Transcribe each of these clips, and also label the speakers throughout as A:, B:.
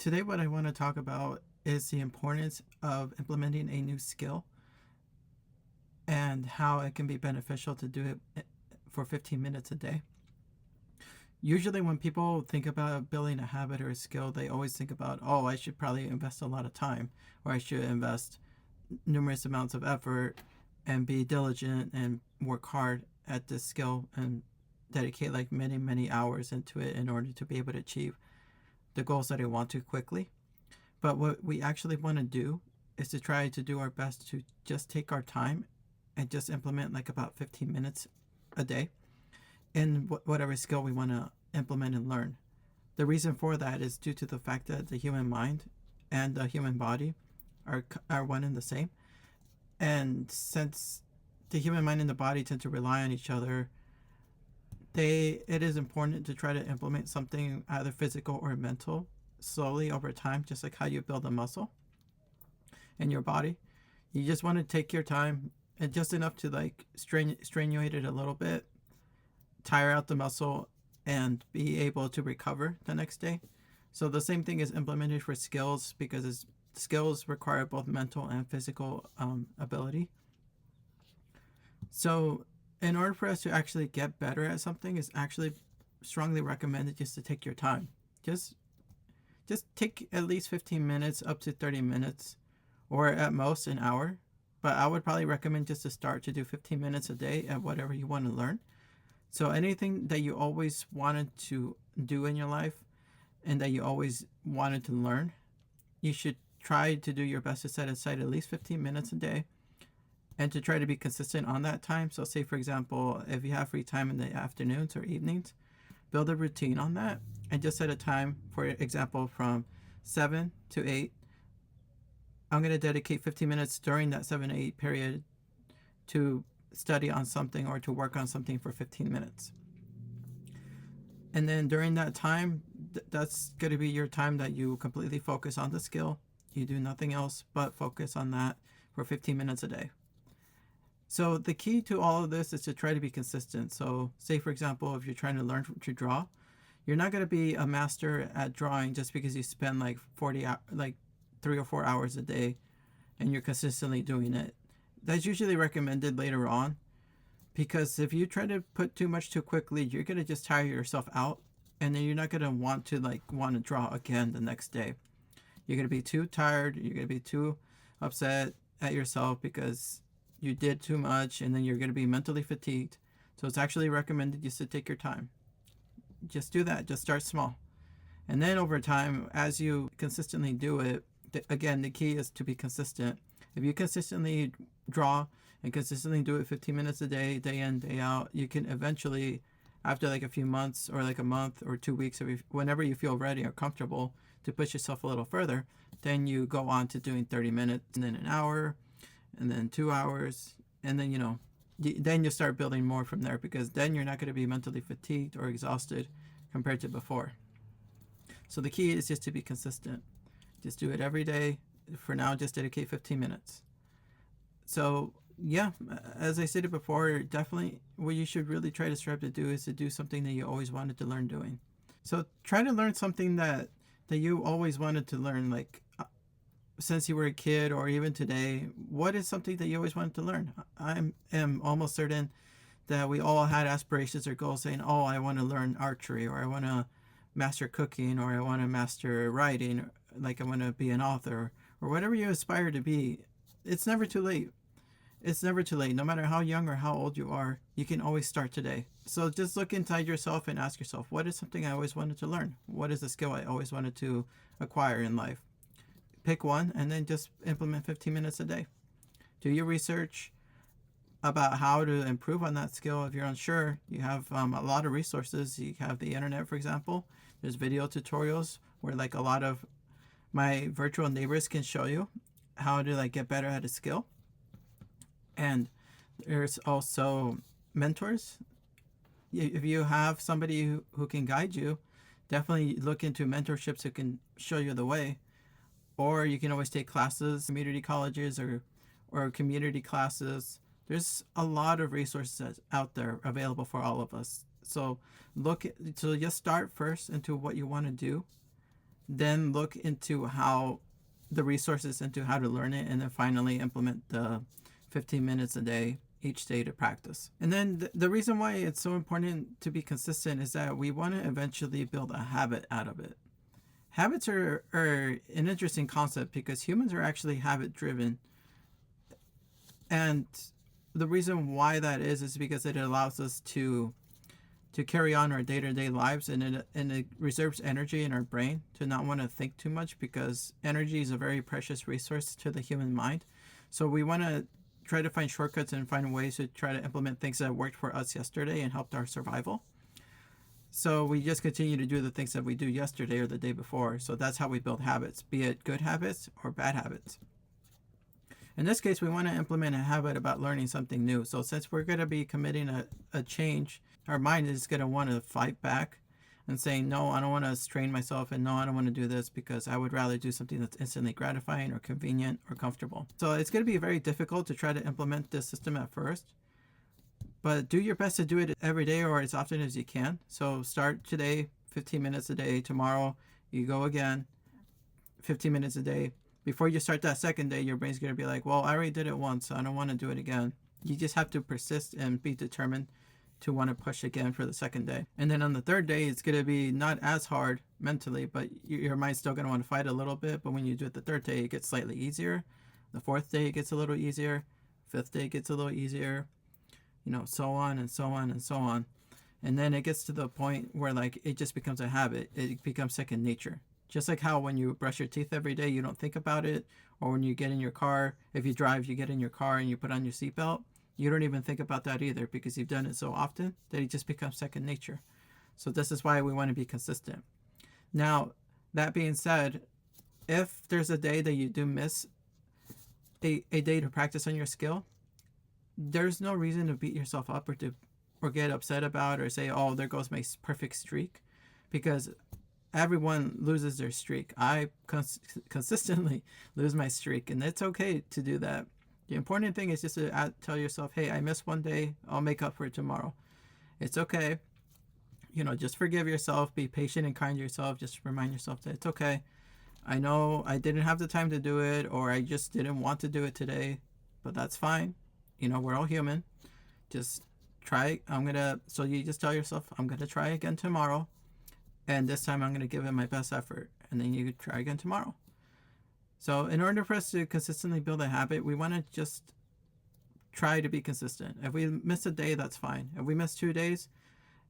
A: Today, what I want to talk about is the importance of implementing a new skill and how it can be beneficial to do it for 15 minutes a day. Usually, when people think about building a habit or a skill, they always think about, oh, I should probably invest a lot of time, or I should invest numerous amounts of effort and be diligent and work hard at this skill and dedicate like many, many hours into it in order to be able to achieve the goals that I want to quickly. But what we actually want to do is to try to do our best to just take our time and just implement like about 15 minutes a day in whatever skill we want to implement and learn. The reason for that is due to the fact that the human mind and the human body are one and the same. And since the human mind and the body tend to rely on each other, it is important to try to implement something either physical or mental slowly over time, just like how you build a muscle in your body. You just want to take your time and just enough to like strainulate it a little bit, tire out the muscle, and be able to recover the next day. So the same thing is implemented for skills because skills require both mental and physical ability. So in order for us to actually get better at something, is actually strongly recommended just to take your time. Just just take at least 15 minutes up to 30 minutes or at most an hour. But I would probably recommend just to start to do 15 minutes a day at whatever you want to learn. So anything that you always wanted to do in your life and that you always wanted to learn, you should try to do your best to set aside at least 15 minutes a day and to try to be consistent on that time. So say for example, if you have free time in the afternoons or evenings, build a routine on that and just set a time, for example, from 7 to 8. I'm going to dedicate 15 minutes during that 7 to 8 period to study on something or to work on something for 15 minutes. And then during that time, that's going to be your time that you completely focus on the skill. You do nothing else but focus on that for 15 minutes a day. So the key to all of this is to try to be consistent. So say, for example, if you're trying to learn to draw, you're not going to be a master at drawing just because you spend like 3 or 4 hours a day and you're consistently doing it. That's usually recommended later on, because if you try to put too much too quickly, you're going to just tire yourself out, and then you're not going to want to draw again the next day. You're going to be too tired, you're going to be too upset at yourself because you did too much, and then you're going to be mentally fatigued. So it's actually recommended just to take your time. Just do that. Just start small. And then over time, as you consistently do it, again, the key is to be consistent. If you consistently draw and consistently do it 15 minutes a day, day in, day out, you can eventually, after like a few months or like a month or 2 weeks, whenever you feel ready or comfortable to push yourself a little further, then you go on to doing 30 minutes and then an hour and then 2 hours. And then, then you start building more from there, because then you're not going to be mentally fatigued or exhausted compared to before. So the key is just to be consistent. Just do it every day. For now, just dedicate 15 minutes. So yeah, as I stated before, definitely what you should really try to strive to do is to do something that you always wanted to learn doing. So try to learn something that you always wanted to learn, like since you were a kid or even today. What is something that you always wanted to learn? I am almost certain that we all had aspirations or goals saying, oh, I want to learn archery, or I want to master cooking, or I want to master writing, like I want to be an author, or whatever you aspire to be. It's never too late. It's never too late. No matter how young or how old you are, you can always start today. So just look inside yourself and ask yourself, what is something I always wanted to learn? What is a skill I always wanted to acquire in life? Pick one and then just implement 15 minutes a day. Do your research about how to improve on that skill. If you're unsure, you have a lot of resources. You have the internet, for example. There's video tutorials where like a lot of my virtual neighbors can show you how to like get better at a skill. And there's also mentors. If you have somebody who can guide you, definitely look into mentorships who can show you the way. Or you can always take classes, community colleges or community classes. There's a lot of resources out there available for all of us. So just start first into what you want to do. then look into how the resources into how to learn it, and then finally implement the 15 minutes a day each day to practice. And then the reason why it's so important to be consistent is that we want to eventually build a habit out of it. Habits are an interesting concept because humans are actually habit driven. And the reason why that is because it allows us to carry on our day-to-day lives, and it reserves energy in our brain to not want to think too much, because energy is a very precious resource to the human mind. So we want to try to find shortcuts and find ways to try to implement things that worked for us yesterday and helped our survival. So we just continue to do the things that we do yesterday or the day before. So that's how we build habits, be it good habits or bad habits. In this case, we want to implement a habit about learning something new. So since we're going to be committing a change, our mind is going to want to fight back and saying, no, I don't want to strain myself, and no, I don't want to do this because I would rather do something that's instantly gratifying or convenient or comfortable. So it's going to be very difficult to try to implement this system at first, but do your best to do it every day or as often as you can. So start today, 15 minutes a day. Tomorrow, you go again, 15 minutes a day. Before you start that second day, your brain's going to be like, well, I already did it once, so I don't want to do it again. You just have to persist and be determined to want to push again for the second day. And then on the third day, it's going to be not as hard mentally, but your mind's still going to want to fight a little bit. But when you do it the third day, it gets slightly easier. The fourth day, it gets a little easier. Fifth day, it gets a little easier. So on and so on and so on. And then it gets to the point where it just becomes a habit. It becomes second nature. Just like how when you brush your teeth every day, you don't think about it. Or when you get in your car, if you drive, you get in your car and you put on your seatbelt. You don't even think about that either because you've done it so often that it just becomes second nature. So this is why we want to be consistent. Now, that being said, if there's a day that you do miss a day to practice on your skill, there's no reason to beat yourself up or get upset about or say, oh, there goes my perfect streak, because everyone loses their streak. I consistently lose my streak, and it's okay to do that. The important thing is just to tell yourself, hey, I missed one day. I'll make up for it tomorrow. It's okay. Just forgive yourself. Be patient and kind to yourself. Just remind yourself that it's okay. I know I didn't have the time to do it, or I just didn't want to do it today, but that's fine. We're all human. Just try. So you just tell yourself, I'm going to try again tomorrow. And this time I'm going to give it my best effort. And then you try again tomorrow. So in order for us to consistently build a habit, we want to just try to be consistent. If we miss a day, that's fine. If we miss 2 days,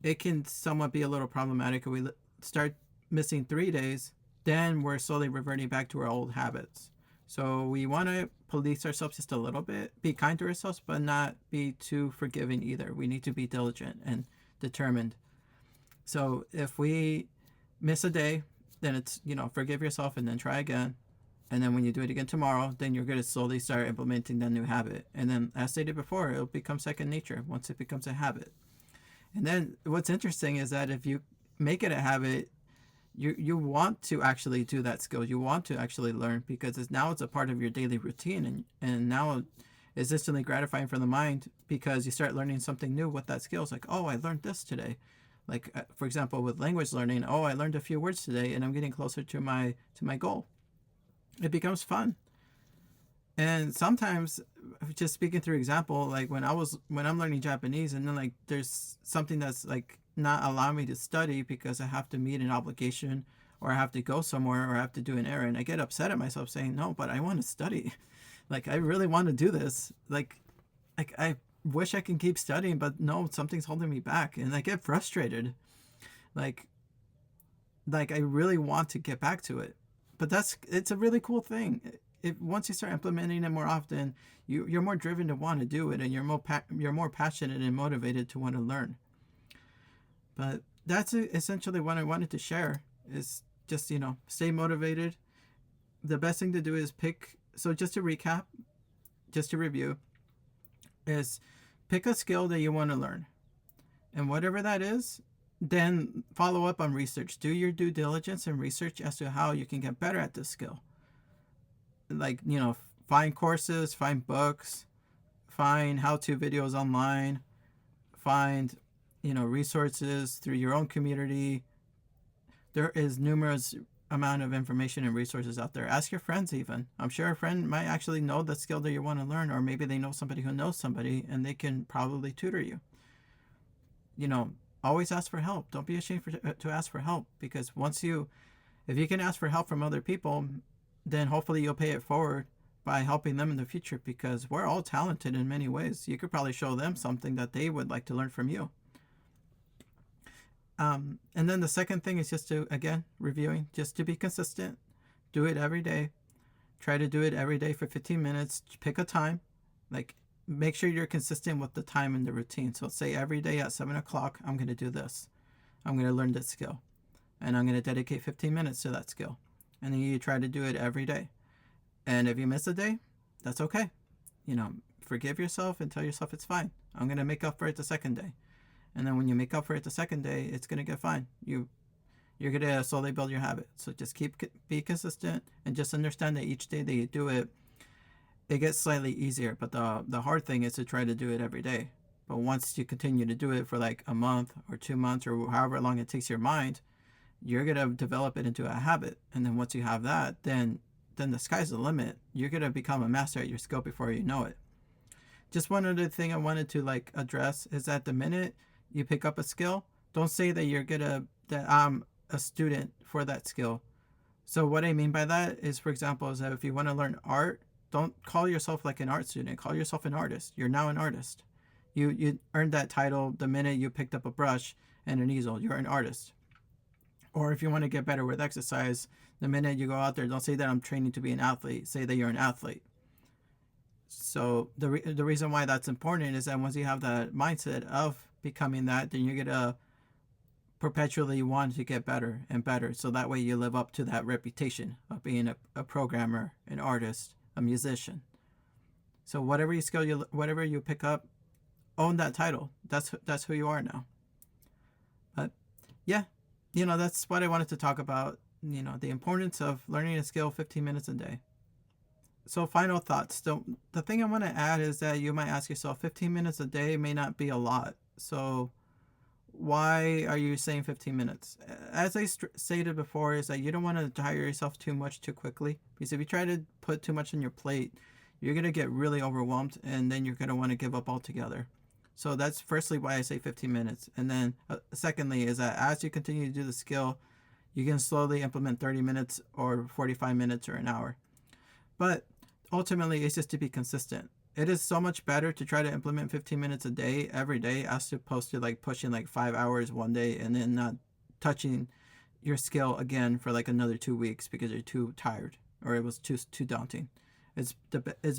A: it can somewhat be a little problematic. If we start missing 3 days, then we're slowly reverting back to our old habits. So we want to police ourselves just a little bit, be kind to ourselves, but not be too forgiving either. We need to be diligent and determined. So if we miss a day, then it's, forgive yourself and then try again. And then when you do it again tomorrow, then you're going to slowly start implementing that new habit. And then, as stated before, it'll become second nature once it becomes a habit. And then what's interesting is that if you make it a habit, you want to actually do that skill. You want to actually learn because now it's a part of your daily routine. And now it's instantly gratifying for the mind because you start learning something new with that skill. It's like, oh, I learned this today. Like, for example, with language learning, oh, I learned a few words today and I'm getting closer to my goal. It becomes fun. And sometimes, just speaking through example, like when I'm learning Japanese and then there's something that's not allowing me to study because I have to meet an obligation or I have to go somewhere or I have to do an errand, I get upset at myself saying, no, but I want to study. I really want to do this. I wish I can keep studying, but no, something's holding me back. And I get frustrated. I really want to get back to it. But it's a really cool thing. Once you start implementing it more often, you're more driven to want to do it, and you're more passionate and motivated to want to learn. But that's essentially what I wanted to share. Is just stay motivated. The best thing to do is so just to recap, just to review, is pick a skill that you want to learn, and whatever that is, then follow up on research. Do your due diligence and research as to how you can get better at this skill. Find courses, find books, find how-to videos online, find, resources through your own community. There is numerous amount of information and resources out there. Ask your friends even. I'm sure a friend might actually know the skill that you want to learn, or maybe they know somebody who knows somebody and they can probably tutor you. You know, always ask for help. Don't be ashamed to ask for help, because if you can ask for help from other people, then hopefully you'll pay it forward by helping them in the future, because we're all talented in many ways. You could probably show them something that they would like to learn from you. And then the second thing is just to, again, reviewing, just to be consistent. Do it every day. Try to do it every day for 15 minutes. Pick a time. Like, make sure you're consistent with the time and the routine. So say every day at 7 o'clock, I'm going to do this. I'm going to learn this skill. And I'm going to dedicate 15 minutes to that skill. And then you try to do it every day. And if you miss a day, that's okay. You know, forgive yourself and tell yourself it's fine. I'm going to make up for it the second day. And then when you make up for it the second day, it's going to get fine. You're going to slowly build your habit. So just be consistent, and just understand that each day that you do it, it gets slightly easier. But the hard thing is to try to do it every day. But once you continue to do it for like a month or 2 months or however long it takes your mind, you're going to develop it into a habit. And then once you have that, then the sky's the limit. You're going to become a master at your skill before you know it. Just one other thing I wanted to like address is that the minute you pick up a skill, don't say that I'm a student for that skill. So what I mean by that is, for example, is that if you want to learn art, don't call yourself like an art student. Call yourself an artist. You're now an artist. You earned that title the minute you picked up a brush and an easel. You're an artist. Or if you want to get better with exercise, the minute you go out there, don't say that I'm training to be an athlete. Say that you're an athlete. So the reason why that's important is that once you have that mindset of becoming that, then you're going to perpetually want to get better and better. So that way you live up to that reputation of being a programmer, an artist, a musician. So whatever you pick up, own that title. That's who you are now. But yeah, you know, that's what I wanted to talk about. You know, the importance of learning a skill 15 minutes a day. So final thoughts. The thing I want to add is that you might ask yourself, 15 minutes a day may not be a lot. So why are you saying 15 minutes? As I stated before, is that you don't want to tire yourself too much too quickly. Because if you try to put too much on your plate, you're going to get really overwhelmed, and then you're going to want to give up altogether. So that's firstly why I say 15 minutes. And then secondly is that as you continue to do the skill, you can slowly implement 30 minutes or 45 minutes or an hour. But ultimately, it's just to be consistent. It is so much better to try to implement 15 minutes a day every day as opposed to like pushing like 5 hours one day and then not touching your skill again for like another 2 weeks because you're too tired or it was too daunting. It's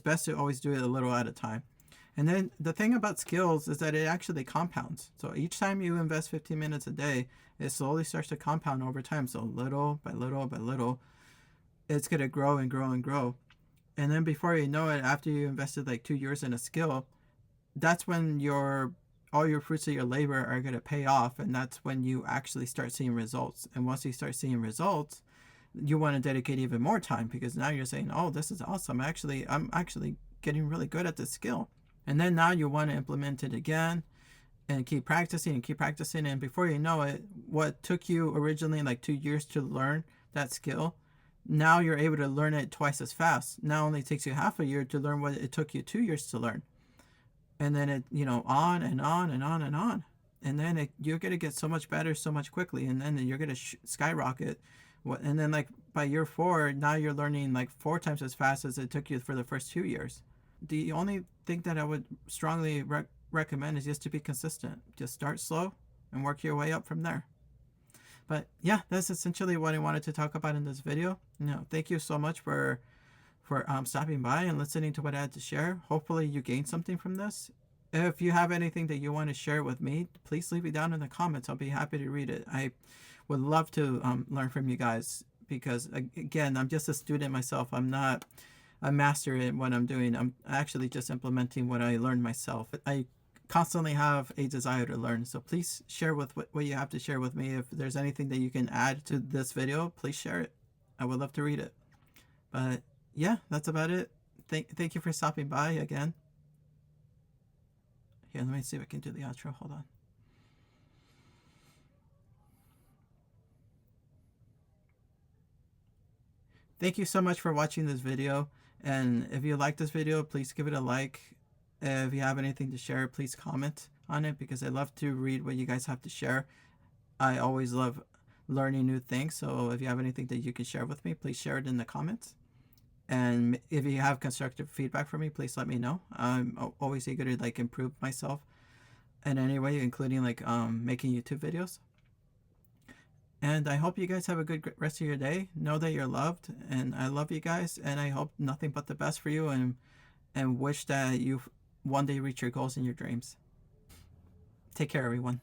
A: best to always do it a little at a time. And then the thing about skills is that it actually compounds. So each time you invest 15 minutes a day, it slowly starts to compound over time. So little by little by little, it's going to grow and grow and grow. And then before you know it, after you invested like 2 years in a skill, that's when all your fruits of your labor are going to pay off. And that's when you actually start seeing results. And once you start seeing results, you want to dedicate even more time, because now you're saying, oh, this is awesome. I'm actually getting really good at this skill. And then now you want to implement it again and keep practicing and keep practicing. And before you know it, what took you originally like 2 years to learn that skill, now you're able to learn it twice as fast. Now only takes you half a year to learn what it took you 2 years to learn. And then it, on and on and on and on. And then you're going to get so much better so much quickly. And then you're going to skyrocket. And then like by year 4, now you're learning like 4 times as fast as it took you for the first 2 years. The only thing that I would strongly recommend is just to be consistent. Just start slow and work your way up from there. But yeah, that's essentially what I wanted to talk about in this video. Thank you so much for stopping by and listening to what I had to share. Hopefully you gained something from this. If you have anything that you want to share with me, please leave it down in the comments. I'll be happy to read it. I would love to learn from you guys, because again, I'm just a student myself. I'm not a master in what I'm doing. I'm actually just implementing what I learned myself. I constantly have a desire to learn. So please share with what you have to share with me. If there's anything that you can add to this video, please share it. I would love to read it. But yeah, that's about it. Thank you for stopping by again. Here, let me see if I can do the outro. Hold on. thank you so much for watching this video. And if you like this video, please give it a like. If you have anything to share, please comment on it, because I love to read what you guys have to share. I always love learning new things. So if you have anything that you can share with me, please share it in the comments. And if you have constructive feedback for me, please let me know. I'm always eager to like improve myself in any way, including like making YouTube videos. And I hope you guys have a good rest of your day. Know that you're loved, and I love you guys, and I hope nothing but the best for you, and wish that you one day reach your goals and your dreams. Take care, everyone.